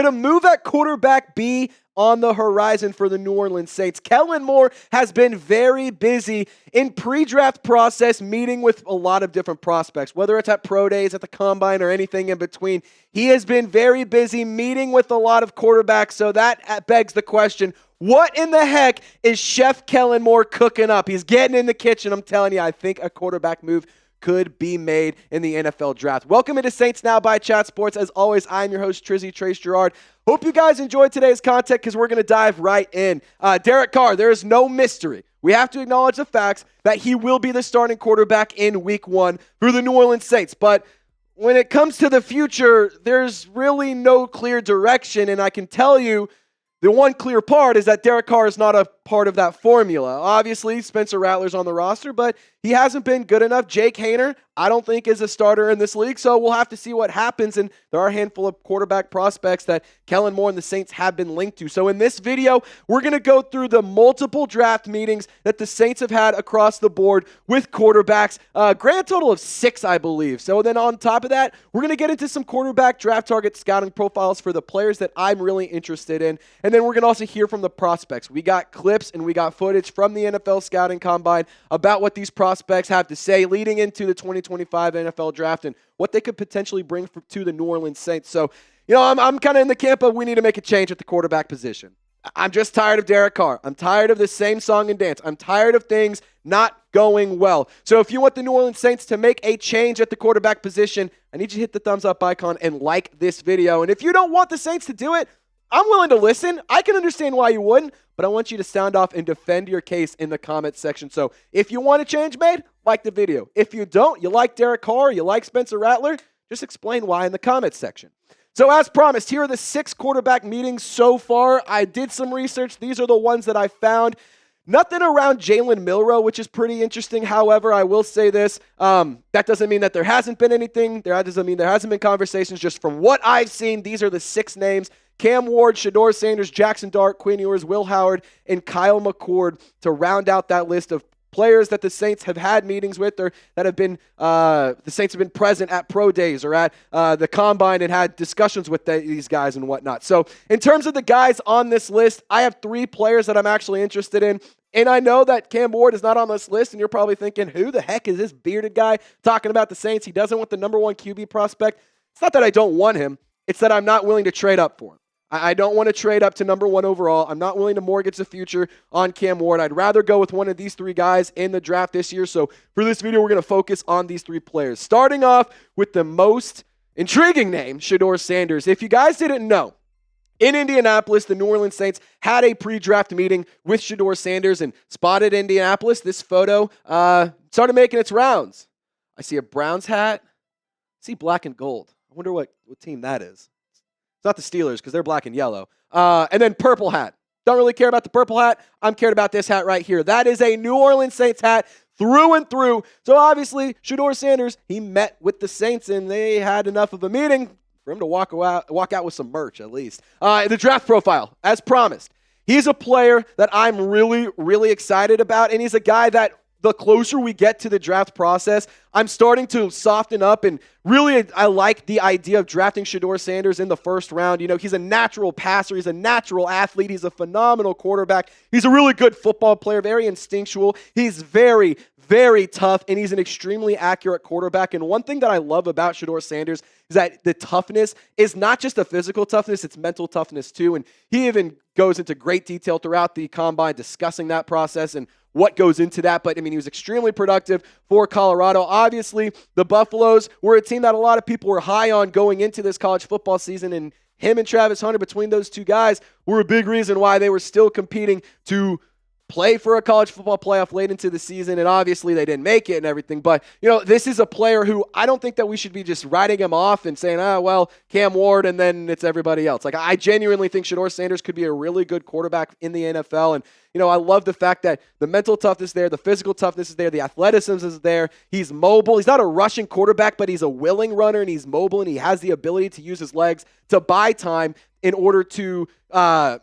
Could a move at quarterback be on the horizon for the New Orleans Saints? Kellen Moore has been very busy in pre-draft process, meeting with a lot of different prospects, whether it's at pro days, at the combine, or anything in between. He has been very busy meeting with a lot of quarterbacks, so that begs the question, what in the heck is Chef Kellen Moore cooking up? He's getting in the kitchen. I'm telling you, I think a quarterback move could be made in the NFL draft. Welcome into Saints Now by Chat Sports. As always, I'm your host, Trizzy Trace Girouard. Hope you guys enjoyed today's content because we're going to dive right in. Derek Carr, there is no mystery. We have to acknowledge the facts that he will be the starting quarterback in Week 1 for the New Orleans Saints. But when it comes to the future, there's really no clear direction, and I can tell you the one clear part is that Derek Carr is not a part of that formula. Obviously, Spencer Rattler's on the roster, but he hasn't been good enough. Jake Haener, I don't think, is a starter in this league, so we'll have to see what happens, and there are a handful of quarterback prospects that Kellen Moore and the Saints have been linked to. So in this video, we're going to go through the multiple draft meetings that the Saints have had across the board with quarterbacks, grand total of 6, I believe. So then on top of that, we're going to get into some quarterback draft target scouting profiles for the players that I'm really interested in, and then we're going to also hear from the prospects. We got clips and we got footage from the NFL Scouting Combine about what these prospects have to say leading into the 2025 NFL Draft and what they could potentially bring to the New Orleans Saints. So, I'm kind of in the camp of we need to make a change at the quarterback position. I'm just tired of Derek Carr. I'm tired of the same song and dance. I'm tired of things not going well. So if you want the New Orleans Saints to make a change at the quarterback position, I need you to hit the thumbs up icon and like this video. And if you don't want the Saints to do it, I'm willing to listen. I can understand why you wouldn't, but I want you to sound off and defend your case in the comments section. So if you want a change made, like the video. If you don't, you like Derek Carr, you like Spencer Rattler, just explain why in the comments section. So as promised, here are the 6 quarterback meetings so far. I did some research. These are the ones that I found. Nothing around Jalen Milroe, which is pretty interesting. However, I will say this. That doesn't mean that there hasn't been anything. That doesn't mean there hasn't been conversations. Just from what I've seen, these are the 6 names. Cam Ward, Shedeur Sanders, Jaxson Dart, Quinn Ewers, Will Howard, and Kyle McCord to round out that list of players that the Saints have had meetings with or that have been, the Saints have been present at pro days or at the combine and had discussions with these guys and whatnot. So in terms of the guys on this list, I have 3 players that I'm actually interested in. And I know that Cam Ward is not on this list, and you're probably thinking, who the heck is this bearded guy talking about the Saints? He doesn't want the number 1 QB prospect. It's not that I don't want him. It's that I'm not willing to trade up for him. I don't want to trade up to number 1 overall. I'm not willing to mortgage the future on Cam Ward. I'd rather go with one of these 3 guys in the draft this year. So for this video, we're going to focus on these 3 players. Starting off with the most intriguing name, Shedeur Sanders. If you guys didn't know, in Indianapolis, the New Orleans Saints had a pre-draft meeting with Shedeur Sanders and spotted Indianapolis. This photo started making its rounds. I see a Browns hat. I see black and gold. I wonder what team that is. It's not the Steelers because they're black and yellow. And then purple hat. Don't really care about the purple hat. I'm cared about this hat right here. That is a New Orleans Saints hat through and through. So obviously, Shedeur Sanders, he met with the Saints and they had enough of a meeting for him to walk out with some merch at least. The draft profile, as promised. He's a player that I'm really, really excited about, and he's a guy that the closer we get to the draft process, I'm starting to soften up, and really I like the idea of drafting Shedeur Sanders in the first round. He's a natural passer. He's a natural athlete. He's a phenomenal quarterback. He's a really good football player, very instinctual. He's very, very tough, and he's an extremely accurate quarterback. And one thing that I love about Shedeur Sanders is that the toughness is not just a physical toughness, it's mental toughness too. And he even goes into great detail throughout the combine discussing that process and what goes into that. But, he was extremely productive for Colorado. Obviously, the Buffaloes were a team that a lot of people were high on going into this college football season, and him and Travis Hunter, between those 2 guys, were a big reason why they were still competing to play for a college football playoff late into the season, and obviously they didn't make it and everything. But, this is a player who I don't think that we should be just writing him off and saying, Cam Ward, and then it's everybody else. Like, I genuinely think Shedeur Sanders could be a really good quarterback in the NFL, and I love the fact that the mental toughness is there, the physical toughness is there, the athleticism is there. He's mobile. He's not a rushing quarterback, but he's a willing runner, and he's mobile, and he has the ability to use his legs to buy time in order to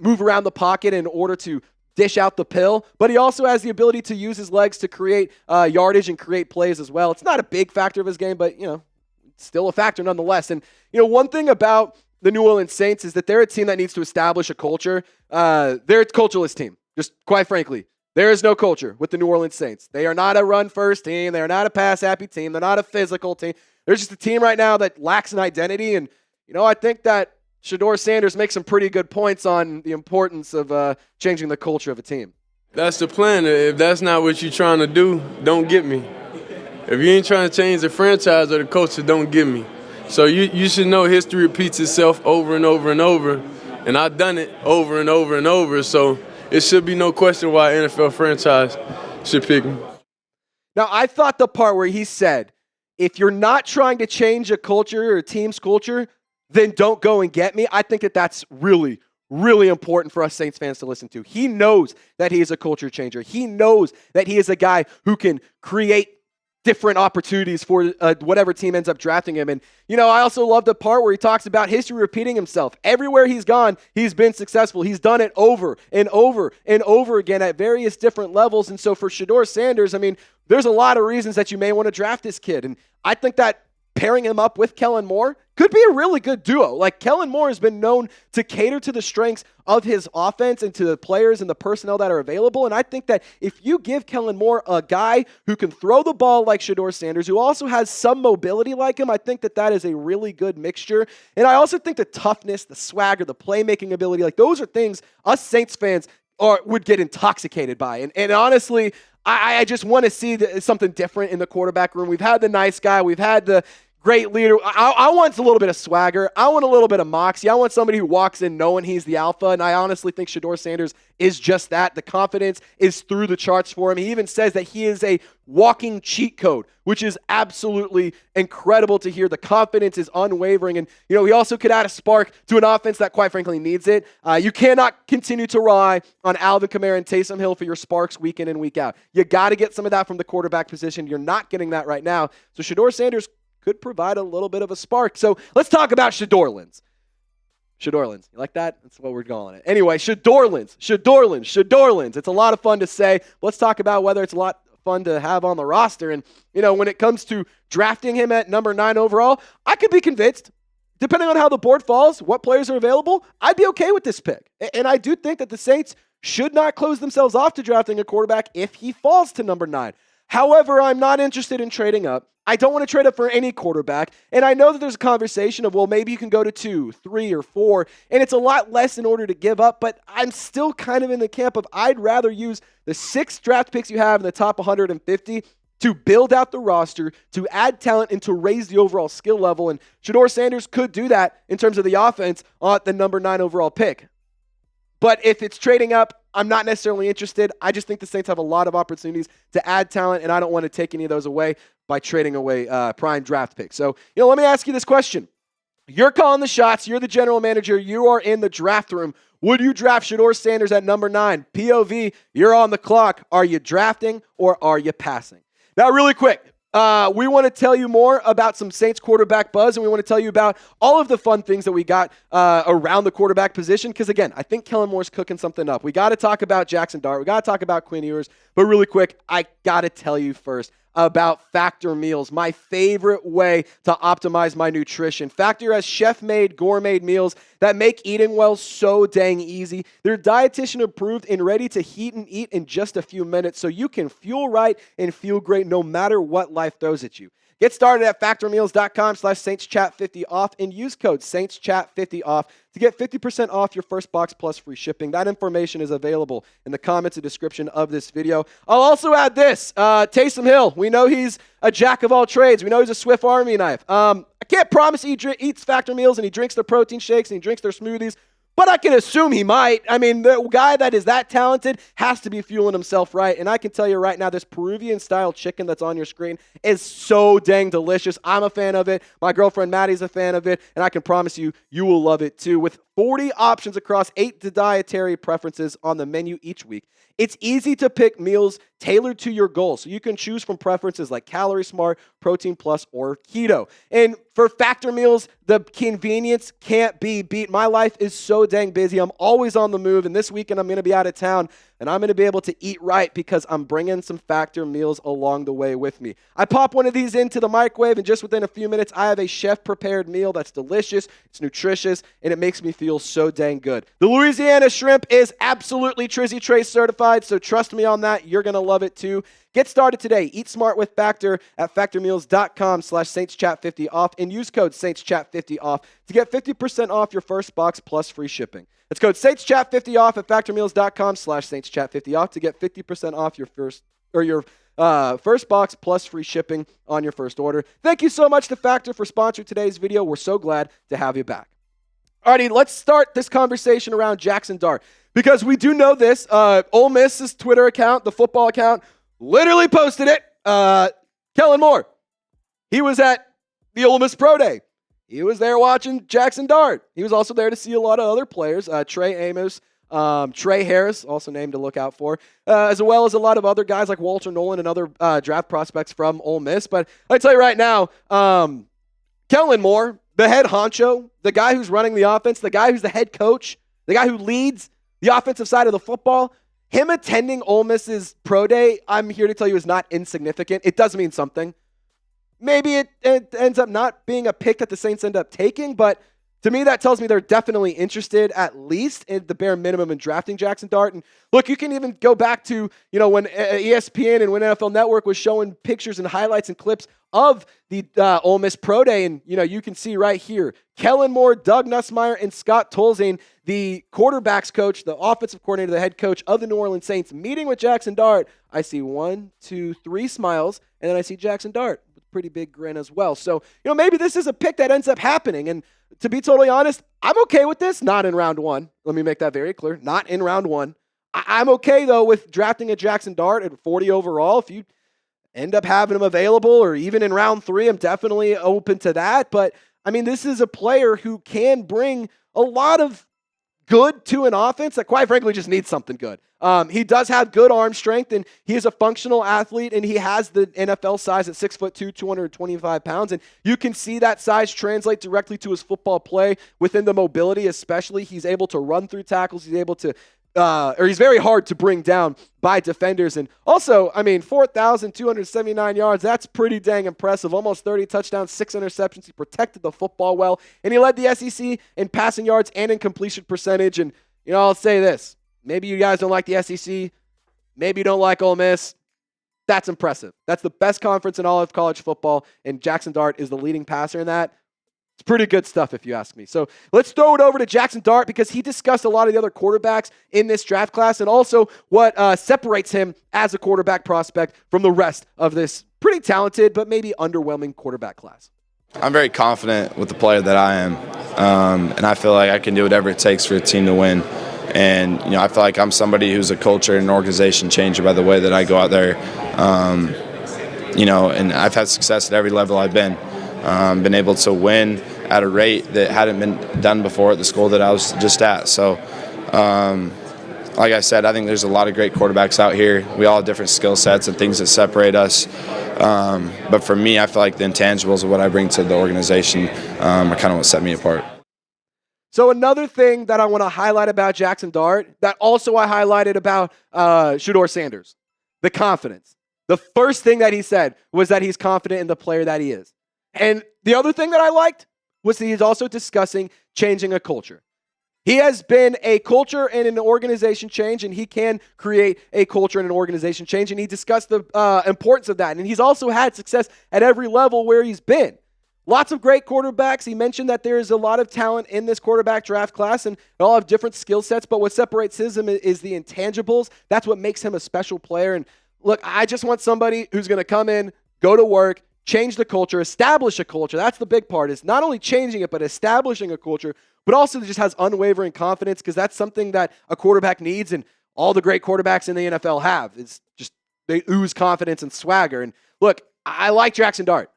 move around the pocket, in order to dish out the pill, but he also has the ability to use his legs to create yardage and create plays as well. It's not a big factor of his game, but, it's still a factor nonetheless. And, one thing about the New Orleans Saints is that they're a team that needs to establish a culture. They're a cultureless team, just quite frankly. There is no culture with the New Orleans Saints. They are not a run-first team. They are not a pass-happy team. They're not a physical team. They're just a team right now that lacks an identity. And, I think that Shedeur Sanders makes some pretty good points on the importance of changing the culture of a team. That's the plan. If that's not what you're trying to do, don't get me. If you ain't trying to change the franchise or the culture, don't get me. So you should know history repeats itself over and over and over. And I've done it over and over and over. So it should be no question why an NFL franchise should pick me. Now, I thought the part where he said, if you're not trying to change a culture or a team's culture, then don't go and get me. I think that that's really, really important for us Saints fans to listen to. He knows that he is a culture changer. He knows that he is a guy who can create different opportunities for whatever team ends up drafting him. And, I also love the part where he talks about history repeating himself. Everywhere he's gone, he's been successful. He's done it over and over and over again at various different levels. And so for Shedeur Sanders, there's a lot of reasons that you may want to draft this kid. And I think that pairing him up with Kellen Moore could be a really good duo. Like, Kellen Moore has been known to cater to the strengths of his offense and to the players and the personnel that are available. And I think that if you give Kellen Moore a guy who can throw the ball like Shedeur Sanders, who also has some mobility like him, I think that that is a really good mixture. And I also think the toughness, the swagger, the playmaking ability, like those are things us Saints fans would get intoxicated by. And honestly, I just want to see something different in the quarterback room. We've had the nice guy. We've had the great leader. I want a little bit of swagger. I want a little bit of moxie. I want somebody who walks in knowing he's the alpha, and I honestly think Shedeur Sanders is just that. The confidence is through the charts for him. He even says that he is a walking cheat code, which is absolutely incredible to hear. The confidence is unwavering, and he also could add a spark to an offense that, quite frankly, needs it. You cannot continue to rely on Alvin Kamara and Taysom Hill for your sparks week in and week out. You got to get some of that from the quarterback position. You're not getting that right now. So Shedeur Sanders could provide a little bit of a spark. So let's talk about Shedeurlins. Shedeurlins. You like that? That's what we're calling it. Anyway, Shedeurlins. It's a lot of fun to say. Let's talk about whether it's a lot of fun to have on the roster. And, when it comes to drafting him at number 9 overall, I could be convinced, depending on how the board falls, what players are available, I'd be okay with this pick. And I do think that the Saints should not close themselves off to drafting a quarterback if he falls to number 9. However, I'm not interested in trading up. I don't want to trade up for any quarterback. And I know that there's a conversation of, well, maybe you can go to 2, 3, or 4. And it's a lot less in order to give up. But I'm still kind of in the camp of I'd rather use the 6 draft picks you have in the top 150 to build out the roster, to add talent, and to raise the overall skill level. And Shedeur Sanders could do that in terms of the offense at the number 9 overall pick. But if it's trading up, I'm not necessarily interested. I just think the Saints have a lot of opportunities to add talent, and I don't want to take any of those away by trading away prime draft picks. So, let me ask you this question. You're calling the shots. You're the general manager. You are in the draft room. Would you draft Shedeur Sanders at number 9? POV, you're on the clock. Are you drafting or are you passing? Now, really quick. We want to tell you more about some Saints quarterback buzz, and we want to tell you about all of the fun things that we got around the quarterback position, because, again, I think Kellen Moore's cooking something up. We got to talk about Jaxson Dart. We got to talk about Quinn Ewers. But really quick, I got to tell you first about Factor Meals, my favorite way to optimize my nutrition. Factor has chef-made, gourmet meals that make eating well so dang easy. They're dietitian approved and ready to heat and eat in just a few minutes, so you can fuel right and feel great no matter what life throws at you. Get started at factormeals.com/SaintsChat50 off and use code SaintsChat50 off to get 50% off your first box plus free shipping. That information is available in the comments and description of this video. I'll also add this. Taysom Hill, we know he's a jack of all trades. We know he's a Swift Army knife. I can't promise he eats Factor Meals and he drinks their protein shakes and he drinks their smoothies, but I can assume he might. I mean, the guy that is that talented has to be fueling himself right. And I can tell you right now, this Peruvian-style chicken that's on your screen is so dang delicious. I'm a fan of it. My girlfriend Maddie's a fan of it. And I can promise you, you will love it too. With 40 options across 8 dietary preferences on the menu each week, it's easy to pick meals tailored to your goals. So you can choose from preferences like Calorie Smart, Protein Plus, or Keto. And for Factor Meals, the convenience can't be beat. My life is so dang busy. I'm always on the move. And this weekend, I'm going to be out of town. and I'm going to be able to eat right because I'm bringing some Factor meals along the way with me. I pop one of these into the microwave, and just within a few minutes, I have a chef-prepared meal that's delicious, it's nutritious, and it makes me feel so dang good. The Louisiana shrimp is absolutely Trizzy Trace certified, so trust me on that. You're going to love it too. Get started today. Eat smart with Factor at factormeals.com/SaintsChat50 off and use code SaintsChat50 off to get 50% off your first box plus free shipping. That's code SaintsChat50 off at factormeals.com/SaintsChat50 off to get 50% off your first box plus free shipping on your first order. Thank you so much to Factor for sponsoring today's video. We're so glad to have you back. Alrighty, let's start this conversation around Jaxson Dart because we do know this. Ole Miss's Twitter account, the football account, literally posted it. Kellen Moore, he was at the Ole Miss Pro Day. He was there watching Jaxson Dart. He was also there to see a lot of other players, Trey Amos, Trey Harris, also named to look out for, as well as a lot of other guys like Walter Nolan and other draft prospects from Ole Miss. But I tell you right now, Kellen Moore, the head honcho, the guy who's running the offense, the guy who's the head coach, the guy who leads the offensive side of the football, him attending Ole Miss's Pro Day, I'm here to tell you, is not insignificant. It does mean something. Maybe it ends up not being a pick that the Saints end up taking, but to me, that tells me they're definitely interested, at least in the bare minimum, in drafting Jaxson Dart. And look, you can even go back to, when ESPN and when NFL Network was showing pictures and highlights and clips of the Ole Miss Pro Day. And, you can see right here, Kellen Moore, Doug Nussmeier, and Scott Tolzien, the quarterbacks coach, the offensive coordinator, the head coach of the New Orleans Saints, meeting with Jaxson Dart. I see 1, 2, 3 smiles, and then I see Jaxson Dart with a pretty big grin as well. So, maybe this is a pick that ends up happening. And to be totally honest, I'm okay with this. Not in round 1. Let me make that very clear. Not in round 1. I'm okay, though, with drafting a Jaxson Dart at 40 overall. If you end up having him available or even in round 3, I'm definitely open to that. But, this is a player who can bring a lot of good to an offense that, quite frankly, just needs something good. He does have good arm strength, and he is a functional athlete, and he has the NFL size at 6'2", 225 pounds, and you can see that size translate directly to his football play within the mobility, especially. He's able to run through tackles. He's able to he's very hard to bring down by defenders. And also, 4,279 yards, that's pretty dang impressive. Almost 30 touchdowns, 6 interceptions. He protected the football well, and he led the SEC in passing yards and in completion percentage. And, I'll say this. Maybe you guys don't like the SEC. Maybe you don't like Ole Miss. That's impressive. That's the best conference in all of college football, and Jaxson Dart is the leading passer in that. It's pretty good stuff if you ask me. So let's throw it over to Jaxson Dart because he discussed a lot of the other quarterbacks in this draft class and also what separates him as a quarterback prospect from the rest of this pretty talented but maybe underwhelming quarterback class. I'm very confident with the player that I am, and I feel like I can do whatever it takes for a team to win. And, I feel like I'm somebody who's a culture and an organization changer by the way that I go out there. And I've had success at every level I've been able to win at a rate that hadn't been done before at the school that I was just at. So, like I said, I think there's a lot of great quarterbacks out here. We all have different skill sets and things that separate us. But for me, I feel like the intangibles of what I bring to the organization are kind of what set me apart. So another thing that I want to highlight about Jaxson Dart, that also I highlighted about Shedeur Sanders, the confidence. The first thing that he said was that he's confident in the player that he is. And the other thing that I liked was that he's also discussing changing a culture. He has been a culture and an organization change, and he can create a culture and an organization change, and he discussed the importance of that. And he's also had success at every level where he's been. Lots of great quarterbacks. He mentioned that there is a lot of talent in this quarterback draft class, and they all have different skill sets, but what separates him is the intangibles. That's what makes him a special player. And look, I just want somebody who's going to come in, go to work, change the culture, establish a culture. That's the big part, is not only changing it, but establishing a culture, but also just has unwavering confidence, because that's something that a quarterback needs, and all the great quarterbacks in the NFL have. It's just they ooze confidence and swagger. And look, I like Jaxson Dart.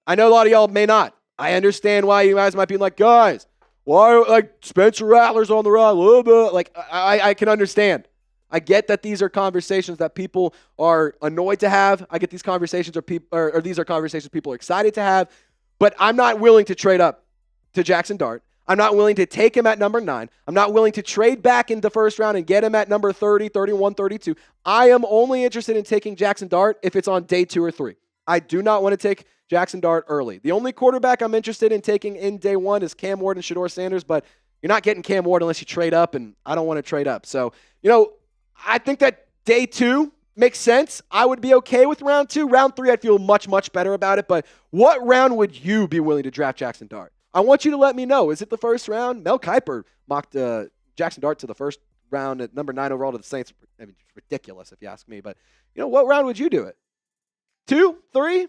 I know a lot of y'all may not. I understand why you guys might be like, guys, why Spencer Rattler's on the run? I can understand. I get that these are conversations that people are annoyed to have. I get these conversations or these are conversations people are excited to have. But I'm not willing to trade up to Jaxson Dart. I'm not willing to take him at number 9. I'm not willing to trade back in the first round and get him at number 30, 31, 32. I am only interested in taking Jaxson Dart if it's on day 2 or 3. I do not want to take Jaxson Dart early. The only quarterback I'm interested in taking in day 1 is Cam Ward and Shedeur Sanders, but you're not getting Cam Ward unless you trade up, and I don't want to trade up. So, I think that day 2 makes sense. I would be okay with round 2. Round 3, I'd feel much, much better about it. But what round would you be willing to draft Jaxson Dart? I want you to let me know. Is it the first round? Mel Kiper mocked Jaxson Dart to the first round at number 9 overall to the Saints. I mean, it's ridiculous if you ask me. But, what round would you do it? 2? 3?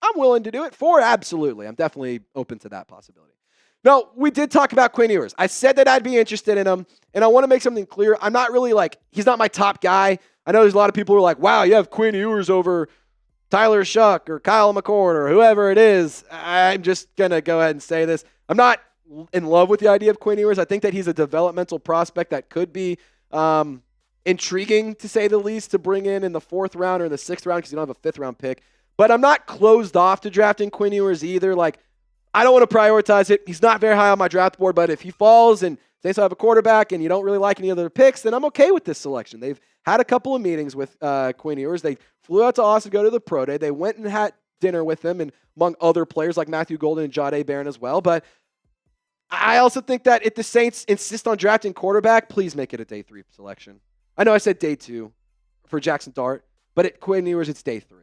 I'm willing to do it. 4? Absolutely. I'm definitely open to that possibility. No, we did talk about Quinn Ewers. I said that I'd be interested in him, and I want to make something clear. I'm not really he's not my top guy. I know there's a lot of people who are like, wow, you have Quinn Ewers over Tyler Shuck or Kyle McCord or whoever it is. I'm just going to go ahead and say this. I'm not in love with the idea of Quinn Ewers. I think that he's a developmental prospect that could be intriguing, to say the least, to bring in the 4th round or in the 6th round because you don't have a 5th round pick. But I'm not closed off to drafting Quinn Ewers either. I don't want to prioritize it. He's not very high on my draft board, but if he falls and they still have a quarterback and you don't really like any other picks, then I'm okay with this selection. They've had a couple of meetings with Quinn Ewers. They flew out to Austin to go to the pro day. They went and had dinner with him and among other players like Matthew Golden and Jahdae Barron as well. But I also think that if the Saints insist on drafting quarterback, please make it a day 3 selection. I know I said day 2 for Jaxson Dart, but at Quinn Ewers, it's day 3.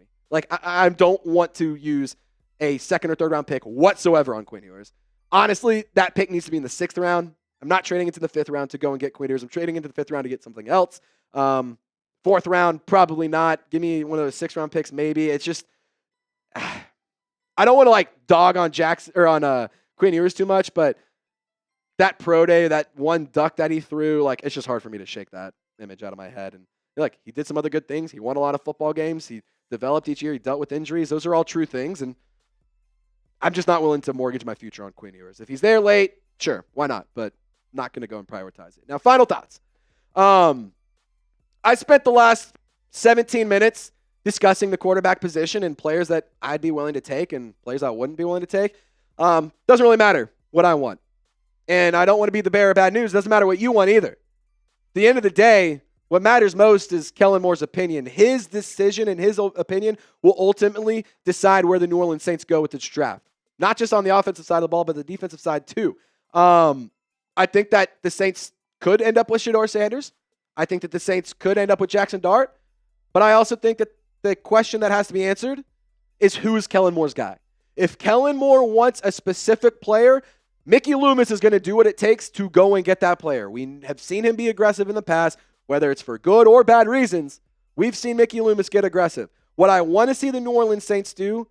I don't want to use a 2nd or 3rd round pick whatsoever on Quinn Ewers. Honestly, that pick needs to be in the 6th round. I'm not trading into the 5th round to go and get Quinn Ewers. I'm trading into the 5th round to get something else. 4th round, probably not. Give me one of those 6th round picks, maybe. It's just, I don't want to dog on Jackson or on Quinn Ewers too much, but that pro day, that one duck that he threw, it's just hard for me to shake that image out of my head. And he did some other good things. He won a lot of football games. He developed each year. He dealt with injuries. Those are all true things. And I'm just not willing to mortgage my future on Quinn Ewers. If he's there late, sure, why not? But not going to go and prioritize it. Now, final thoughts. I spent the last 17 minutes discussing the quarterback position and players that I'd be willing to take and players I wouldn't be willing to take. Doesn't really matter what I want. And I don't want to be the bearer of bad news. Doesn't matter what you want either. At the end of the day, what matters most is Kellen Moore's opinion. His decision and his opinion will ultimately decide where the New Orleans Saints go with this draft. Not just on the offensive side of the ball, but the defensive side too. I think that the Saints could end up with Shedeur Sanders. I think that the Saints could end up with Jaxson Dart. But I also think that the question that has to be answered is, who is Kellen Moore's guy? If Kellen Moore wants a specific player, Mickey Loomis is going to do what it takes to go and get that player. We have seen him be aggressive in the past, whether it's for good or bad reasons. We've seen Mickey Loomis get aggressive. What I want to see the New Orleans Saints do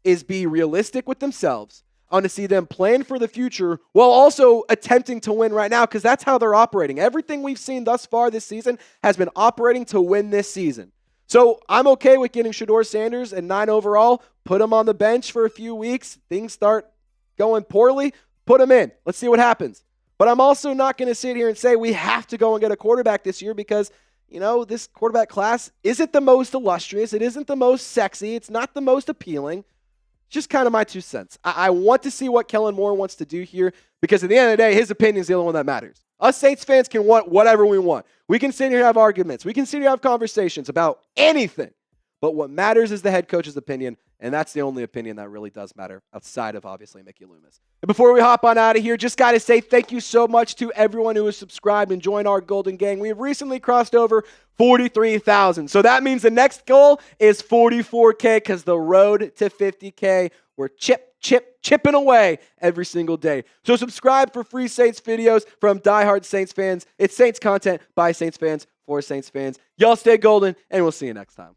is be realistic with themselves. I want to see them plan for the future while also attempting to win right now, because that's how they're operating. Everything we've seen thus far this season has been operating to win this season. So I'm okay with getting Shedeur Sanders at 9 overall, put him on the bench for a few weeks. Things start going poorly, put him in. Let's see what happens. But I'm also not going to sit here and say we have to go and get a quarterback this year because, this quarterback class isn't the most illustrious. It isn't the most sexy. It's not the most appealing. Just kind of my 2 cents. I want to see what Kellen Moore wants to do here because at the end of the day, his opinion is the only one that matters. Us Saints fans can want whatever we want. We can sit here and have arguments. We can sit here and have conversations about anything. But what matters is the head coach's opinion, and that's the only opinion that really does matter outside of, obviously, Mickey Loomis. And before we hop on out of here, just got to say thank you so much to everyone who has subscribed and joined our Golden Gang. We have recently crossed over 43,000. So that means the next goal is 44K because the road to 50K, we're chipping away every single day. So subscribe for free Saints videos from diehard Saints fans. It's Saints content by Saints fans for Saints fans. Y'all stay golden, and we'll see you next time.